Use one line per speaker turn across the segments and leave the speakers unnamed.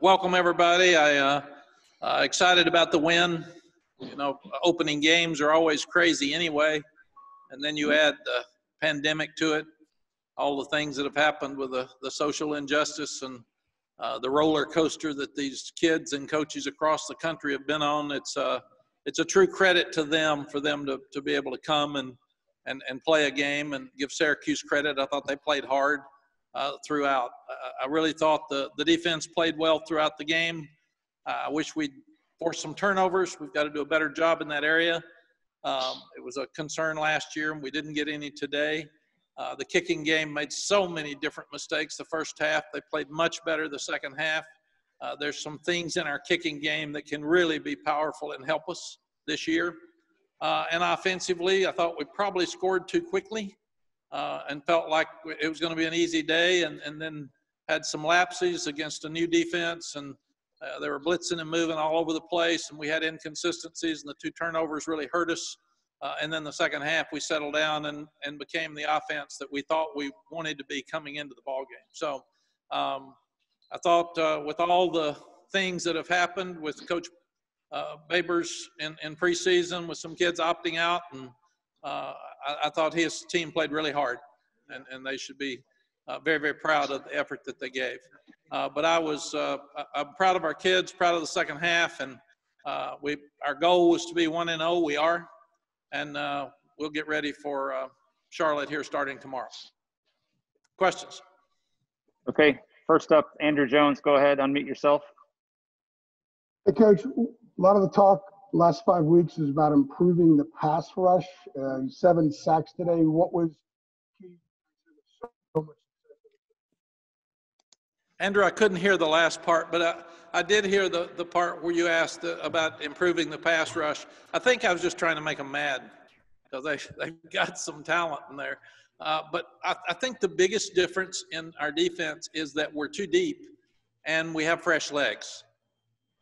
welcome everybody. Excited about the win. You know, opening games are always crazy anyway, and then you add the pandemic to it, all the things that have happened with the social injustice and the roller coaster that these kids and coaches across the country have been on. It's a true credit to them for them to be able to come and play a game, and give Syracuse credit. I thought they played hard throughout. I really thought the defense played well throughout the game. I wish we'd forced some turnovers. We've got to do a better job in that area. It was a concern last year, and we didn't get any today. The kicking game made so many different mistakes the first half. They played much better the second half. There's some things in our kicking game that can really be powerful and help us this year. And offensively, I thought we probably scored too quickly and felt like it was going to be an easy day, and then had some lapses against a new defense, and they were blitzing and moving all over the place, and we had inconsistencies, and the 2 turnovers really hurt us. And then the second half, we settled down and became the offense that we thought we wanted to be coming into the ballgame. So I thought with all the things that have happened with Coach Babers in preseason, with some kids opting out, and I thought his team played really hard, and they should be very, very proud of the effort that they gave. But I'm proud of our kids, proud of the second half, and our goal was to be 1-0. We are, and we'll get ready for Charlotte here starting tomorrow. Questions?
Okay, first up, Andrew Jones. Go ahead, unmute yourself.
Hey, Coach. A lot of the talk the last 5 weeks is about improving the pass rush. 7 sacks today. What was key?
Andrew, I couldn't hear the last part, but I did hear the part where you asked about improving the pass rush. I think I was just trying to make them mad because they've got some talent in there. But I think the biggest difference in our defense is that we're too deep and we have fresh legs.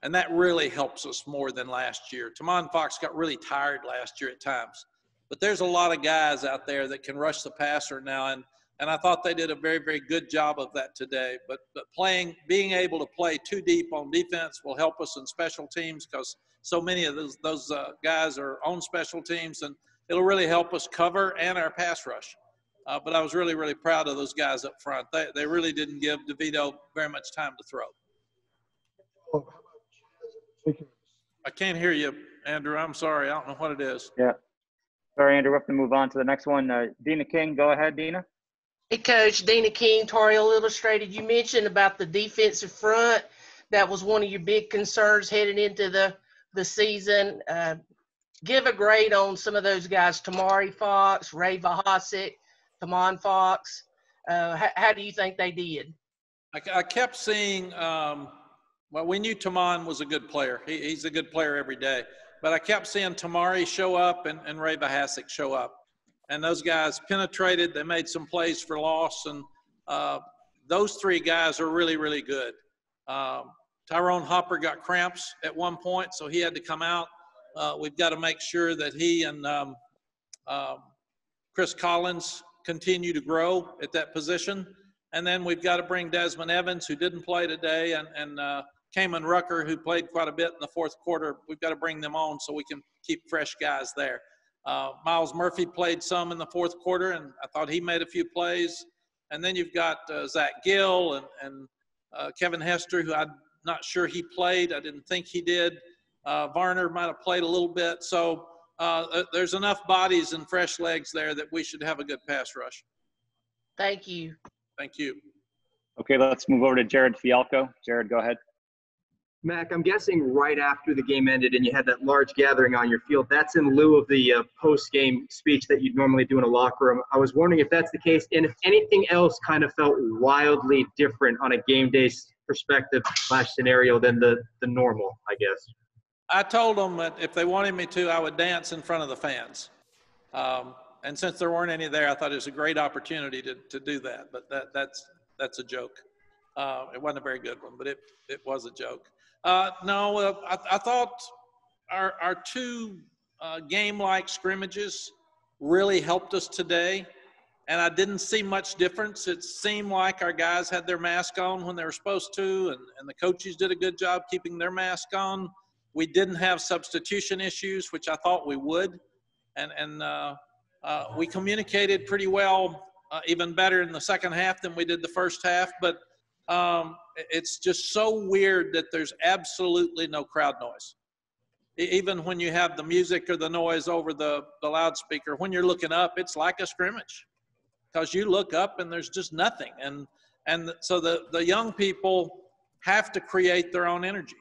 And that really helps us more than last year. Tamon Fox got really tired last year at times. But there's a lot of guys out there that can rush the passer now, and I thought they did a very, very good job of that today. But being able to play too deep on defense will help us in special teams, because so many of those guys are on special teams, and it'll really help us cover and our pass rush. But I was really, really proud of those guys up front. They really didn't give DeVito very much time to throw. I can't hear you, Andrew. I'm sorry. I don't know what it is.
Yeah. Sorry, Andrew. We have to move on to the next one. Dina King, go ahead, Dina.
Hey, Coach. Dina King, Tar Heel Illustrated. You mentioned about the defensive front. That was one of your big concerns heading into the season. Give a grade on some of those guys, Tamari Fox, Ray Vahasic, Tamon Fox. How do you think they did?
I kept seeing well, we knew Tamon was a good player. He's a good player every day. But I kept seeing Tamari show up and Ray Vahasic show up. And those guys penetrated. They made some plays for loss. And those 3 guys are really, really good. Tyrone Hopper got cramps at one point, so he had to come out. We've got to make sure that he and Chris Collins continue to grow at that position. And then we've got to bring Desmond Evans, who didn't play today, and Kamen Rucker, who played quite a bit in the fourth quarter. We've got to bring them on so we can keep fresh guys there. Miles Murphy played some in the fourth quarter, and I thought he made a few plays. And then you've got Zach Gill and Kevin Hester, who I'm not sure he played. I didn't think he did. Varner might have played a little bit. So there's enough bodies and fresh legs there that we should have a good pass rush.
Thank you.
Thank you.
Okay, let's move over to Jared Fialco. Jared, go ahead.
Mack, I'm guessing right after the game ended and you had that large gathering on your field, that's in lieu of the post-game speech that you'd normally do in a locker room. I was wondering if that's the case, and if anything else kind of felt wildly different on a game day perspective / scenario than the normal, I guess.
I told them that if they wanted me to, I would dance in front of the fans. And since there weren't any there, I thought it was a great opportunity to do that. But that's a joke. It wasn't a very good one, but it was a joke. No, I thought our 2 game-like scrimmages really helped us today. and I didn't see much difference. It seemed like our guys had their mask on when they were supposed to, and the coaches did a good job keeping their mask on. We didn't have substitution issues, which I thought we would, and we communicated pretty well, even better in the second half than we did the first half. But it's just so weird that there's absolutely no crowd noise. Even when you have the music or the noise over the loudspeaker, when you're looking up, it's like a scrimmage, because you look up and there's just nothing. And so the young people have to create their own energy.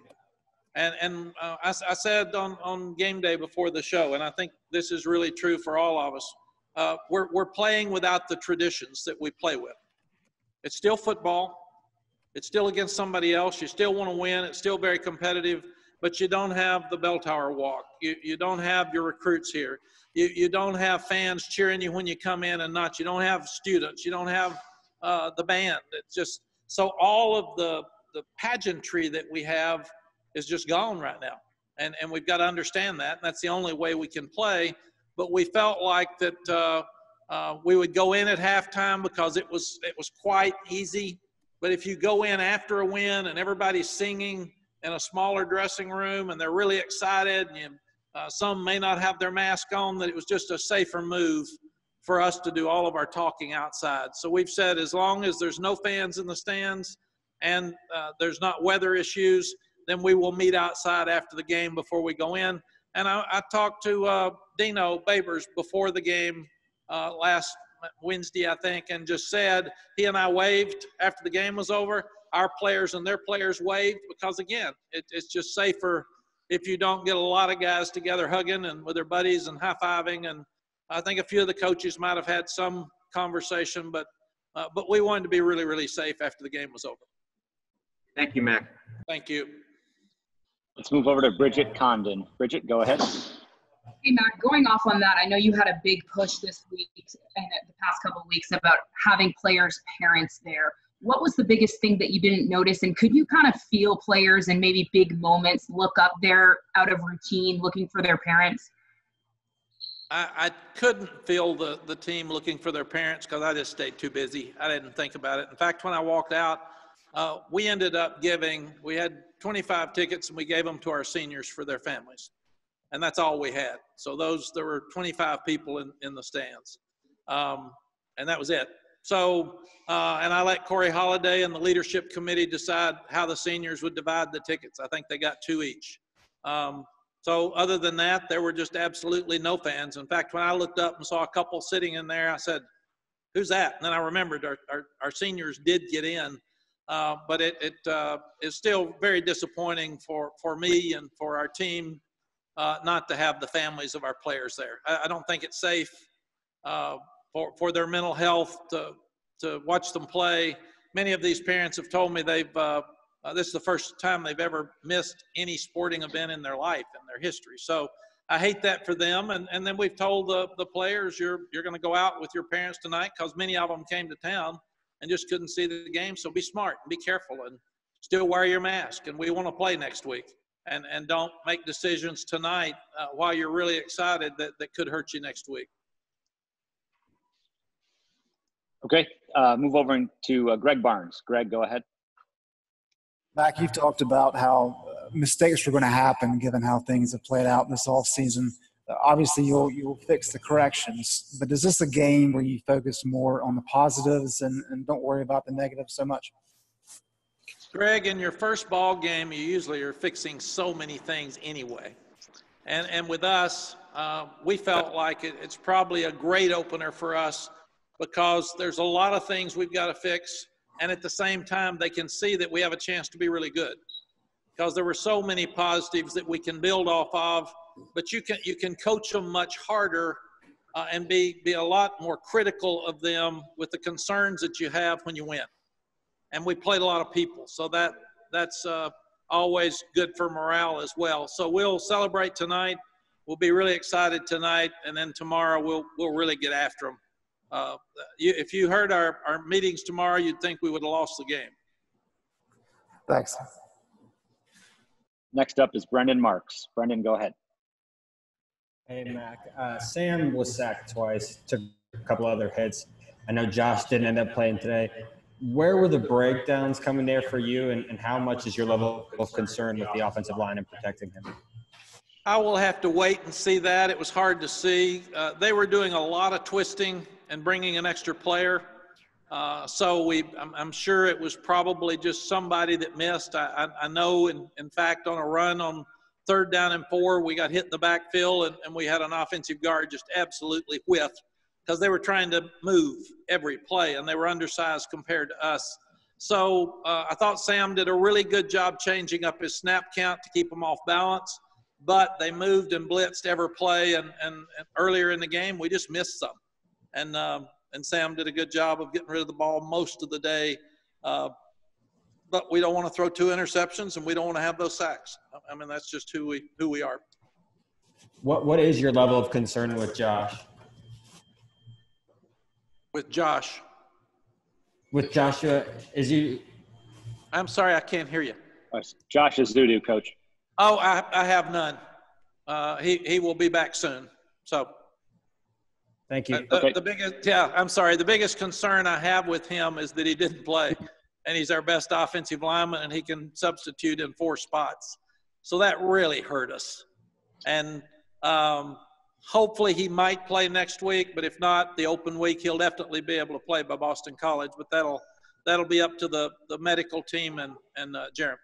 And I said on game day before the show, and I think this is really true for all of us, we're playing without the traditions that we play with. It's still football. It's still against somebody else. You still want to win. It's still very competitive, but you don't have the bell tower walk. You don't have your recruits here. You don't have fans cheering you when you come in and not. You don't have students. You don't have the band. It's just, so all of the pageantry that we have is just gone right now. And we've got to understand that. And that's the only way we can play. But we felt like that we would go in at halftime because it was quite easy. But if you go in after a win and everybody's singing in a smaller dressing room and they're really excited, and some may not have their mask on, that it was just a safer move for us to do all of our talking outside. So we've said, as long as there's no fans in the stands and there's not weather issues, then we will meet outside after the game before we go in. And I talked to Dino Babers before the game last Wednesday, I think, and just said, he and I waved after the game was over. Our players and their players waved, because, again, it's just safer if you don't get a lot of guys together hugging and with their buddies and high-fiving. And I think a few of the coaches might have had some conversation, but we wanted to be really, really safe after the game was over.
Thank you, Mack.
Thank you.
Let's move over to Bridget Condon. Bridget, go ahead.
Hey, Matt, going off on that, I know you had a big push this week and the past couple of weeks about having players' parents there. What was the biggest thing that you didn't notice? And could you kind of feel players in maybe big moments look up there out of routine looking for their parents?
I couldn't feel the team looking for their parents because I just stayed too busy. I didn't think about it. In fact, when I walked out, we ended up we had 25 tickets and we gave them to our seniors for their families. And that's all we had. So there were 25 people in the stands. And that was it. So, and I let Corey Holliday and the leadership committee decide how the seniors would divide the tickets. I think they got 2 each. So other than that, there were just absolutely no fans. In fact, when I looked up and saw a couple sitting in there, I said, who's that? And then I remembered our seniors did get in. But it is still very disappointing for me and for our team not to have the families of our players there. I don't think it's safe for their mental health to watch them play. Many of these parents have told me this is the first time they've ever missed any sporting event in their life, in their history. So I hate that for them. And then we've told the players, you're going to go out with your parents tonight, because many of them came to town and just couldn't see the game. So be smart and be careful and still wear your mask. And we want to play next week. And don't make decisions tonight while you're really excited that could hurt you next week.
Okay, move over to Greg Barnes. Greg, go ahead.
Mack, you've talked about how mistakes were going to happen given how things have played out this offseason. Obviously, you'll fix the corrections, but is this a game where you focus more on the positives and don't worry about the negatives so much?
Greg, in your first ball game, you usually are fixing so many things anyway. And with us, we felt like it's probably a great opener for us, because there's a lot of things we've got to fix. And at the same time, they can see that we have a chance to be really good, because there were so many positives that we can build off of. But you can coach them much harder and be a lot more critical of them with the concerns that you have when you win. And we played a lot of people, so that's always good for morale as well. So we'll celebrate tonight. We'll be really excited tonight, and then tomorrow we'll really get after them. If you heard our meetings tomorrow, you'd think we would have lost the game.
Thanks.
Next up is Brendan Marks. Brendan, go ahead.
Hey, Mac. Sam was sacked twice, took a couple other hits. I know Josh didn't end up playing today. Where were the breakdowns coming there for you, and how much is your level of concern with the offensive line and protecting him?
I will have to wait and see that. It was hard to see. They were doing a lot of twisting and bringing an extra player. So I'm sure it was probably just somebody that missed. I know, in fact, on a run on 3rd down and 4, we got hit in the backfield, and we had an offensive guard just absolutely whiffed because they were trying to move every play, and they were undersized compared to us. So I thought Sam did a really good job changing up his snap count to keep them off balance, but they moved and blitzed every play, and earlier in the game, we just missed some. And Sam did a good job of getting rid of the ball most of the day. But we don't want to throw 2 interceptions, and we don't want to have those sacks. I mean, that's just who we are.
What is your level of concern with Josh?
With Josh.
With Joshua,
I'm sorry, I can't hear you.
Josh is Zudu, Coach.
Oh, I have none. He will be back soon. So.
Thank you.
The biggest concern I have with him is that he didn't play, and he's our best offensive lineman, and he can substitute in 4 spots. So that really hurt us. And hopefully he might play next week, but if not, the open week, he'll definitely be able to play by Boston College. But that'll be up to the medical team and Jeremy.